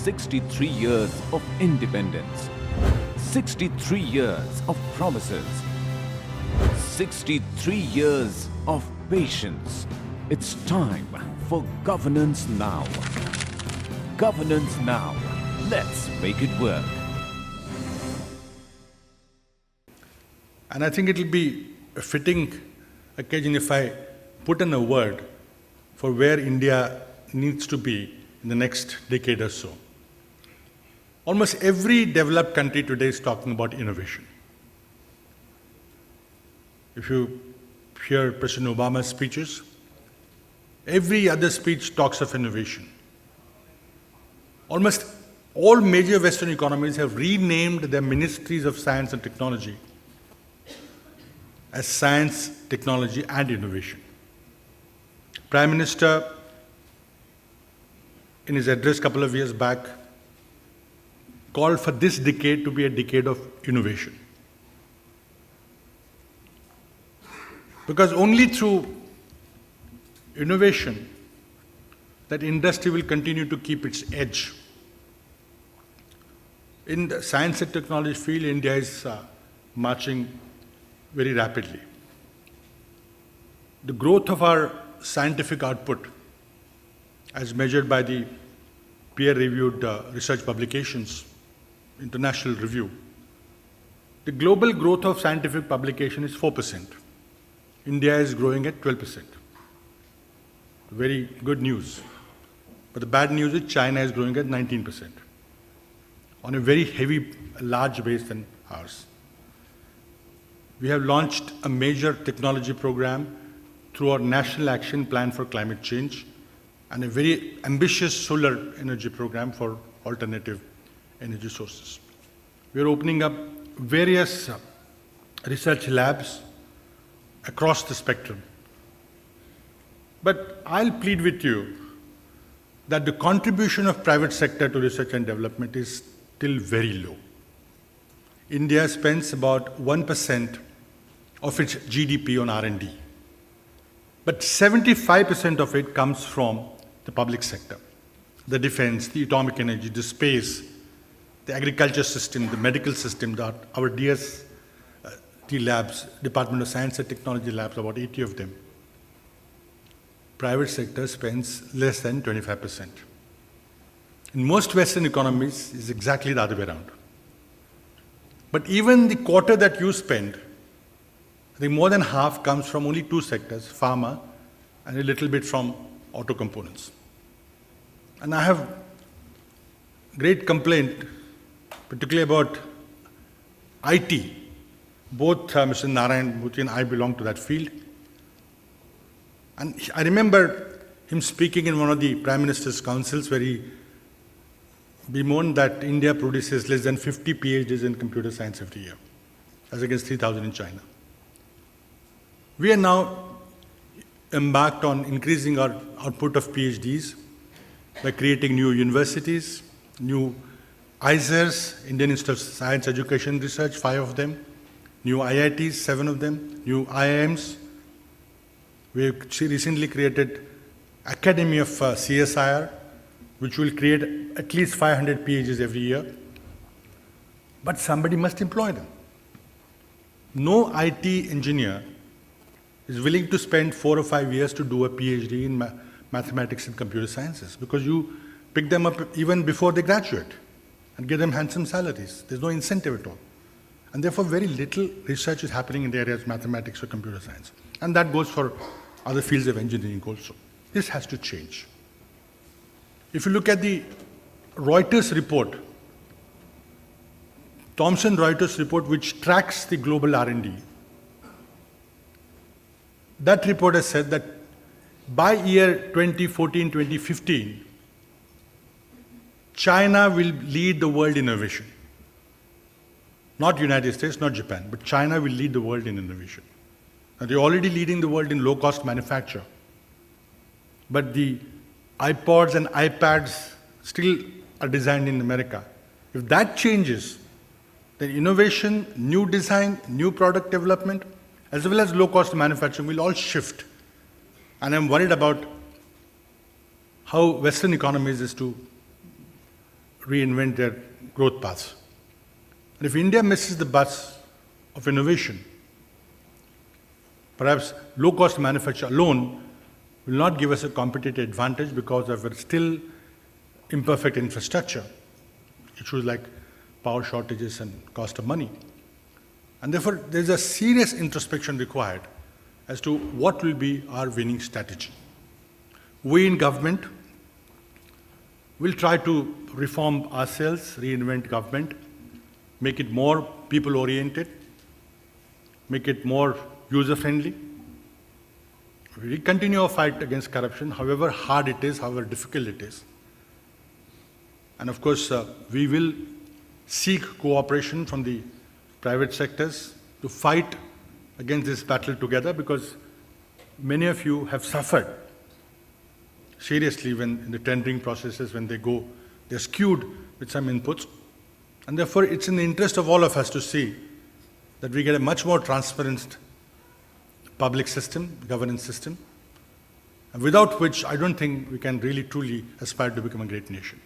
63 years of independence, 63 years of promises, 63 years of patience. It's time for governance now. Governance now. Let's make it work. And I think it will be a fitting occasion if I put in a word for where India needs to be in the next decade or so. Almost every developed country today is talking about innovation. If you hear President Obama's speeches, every other speech talks of innovation. Almost all major Western economies have renamed their ministries of science and technology as science, technology, and innovation. Prime Minister, in his address a couple of years back, called for this decade to be a decade of innovation. Because only through innovation that industry will continue to keep its edge. In the science and technology field, India is marching very rapidly. The growth of our scientific output, as measured by the peer-reviewed research publications, international review, the global growth of scientific publication is 4%. India is growing at 12%. Very good news. But the bad news is China is growing at 19% on a very heavy, large base than ours. We have launched a major technology program through our National Action Plan for Climate Change and a very ambitious solar energy program for alternative energy sources. We are opening up various research labs across the spectrum. But I'll plead with you that the contribution of private sector to research and development is still very low. India spends about 1% of its GDP on R&D. But 75% of it comes from the public sector. The defense, the atomic energy, the space, the agriculture system, the medical system, our DST labs, Department of Science and Technology labs, about 80 of them. Private sector spends less than 25%. In most Western economies, it's exactly the other way around. But even the quarter that you spend, I think more than half comes from only two sectors, pharma and a little bit from auto components. And I have great complaint, particularly about IT. Both Mr. Narayan Murthy and I belong to that field. And I remember him speaking in one of the Prime Minister's councils where he bemoaned that India produces less than 50 PhDs in computer science every year, as against 3,000 in China. We are now embarked on increasing our output of PhDs by creating new universities, new ISERs, Indian Institute of Science Education Research, 5 of them, new IITs, 7 of them, new IIMs. We have recently created Academy of CSIR, which will create at least 500 PhDs every year. But somebody must employ them. No IT engineer is willing to spend 4 or 5 years to do a PhD in mathematics and computer sciences because you pick them up even before they graduate and give them handsome salaries. There's no incentive at all. And therefore, very little research is happening in the areas of mathematics or computer science. And that goes for other fields of engineering also. This has to change. If you look at the Reuters report, Thomson Reuters report, which tracks the global R&D, that report has said that by year 2014, 2015, China will lead the world in innovation. Not United States, not Japan, but China will lead the world in innovation. Now, they're already leading the world in low-cost manufacture. But the iPods and iPads still are designed in America. If that changes, then innovation, new design, new product development, as well as low-cost manufacturing will all shift. And I'm worried about how Western economies is to reinvent their growth paths. And if India misses the bus of innovation, perhaps low-cost manufacture alone will not give us a competitive advantage because of our still imperfect infrastructure, issues like power shortages and cost of money. And therefore, there's a serious introspection required as to what will be our winning strategy. We in government will try to reform ourselves, reinvent government, make it more people-oriented, make it more user-friendly. We continue our fight against corruption, however hard it is, however difficult it is. And of course, we will seek cooperation from the private sectors to fight against this battle together, because many of you have suffered seriously when in the tendering processes, when they're skewed with some inputs. And therefore, it's in the interest of all of us to see that we get a much more transparent public system, governance system, and without which I don't think we can really truly aspire to become a great nation.